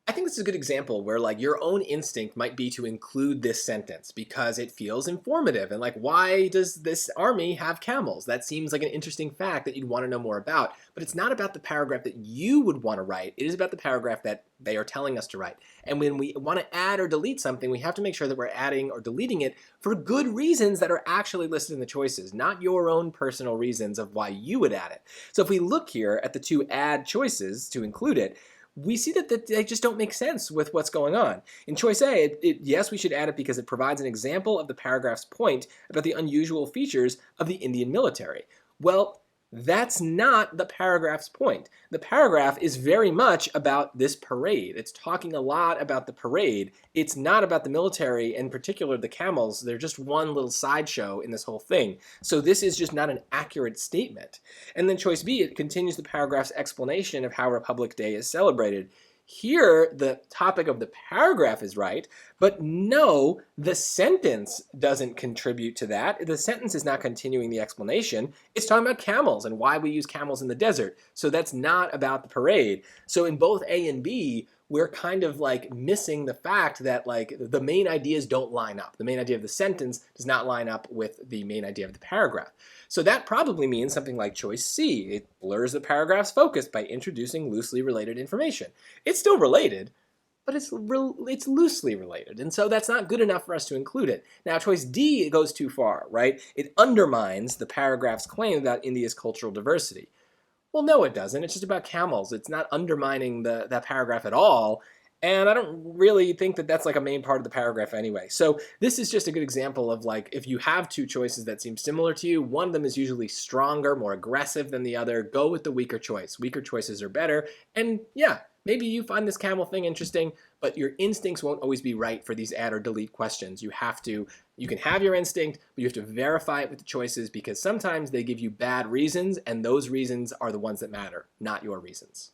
I think this is a good example where like your own instinct might be to include this sentence because it feels informative and like, why does this army have camels? That seems like an interesting fact that you'd want to know more about, but it's not about the paragraph that you would want to write. It is about the paragraph that they are telling us to write. And when we want to add or delete something, we have to make sure that we're adding or deleting it for good reasons that are actually listed in the choices, not your own personal reasons of why you would add it. So if we look here at the two add choices to include it, we see that they just don't make sense with what's going on. In choice A, yes, we should add it because it provides an example of the paragraph's point about the unusual features of the Indian military. Well, that's not the paragraph's point. The paragraph is very much about this parade. It's talking a lot about the parade. It's not about the military, in particular the camels. They're just one little sideshow in this whole thing. So this is just not an accurate statement. And then choice B, it continues the paragraph's explanation of how Republic Day is celebrated. Here, the topic of the paragraph is right, but no, the sentence doesn't contribute to that. The sentence is not continuing the explanation. It's talking about camels and why we use camels in the desert. So that's not about the parade. So in both A and B, we're kind of like missing the fact that like the main ideas don't line up. The main idea of the sentence does not line up with the main idea of the paragraph. So that probably means something like choice C. It blurs the paragraph's focus by introducing loosely related information. It's still related, but it's loosely related, and so that's not good enough for us to include it. Now, choice D goes too far, right? It undermines the paragraph's claim about India's cultural diversity. Well, no, it doesn't. It's just about camels. It's not undermining that paragraph at all. And I don't really think that that's like a main part of the paragraph anyway. So this is just a good example of like, if you have two choices that seem similar to you, one of them is usually stronger, more aggressive than the other, go with the weaker choice. Weaker choices are better. And yeah, maybe you find this camel thing interesting, but your instincts won't always be right for these add or delete questions. You can have your instinct, but you have to verify it with the choices because sometimes they give you bad reasons, and those reasons are the ones that matter, not your reasons.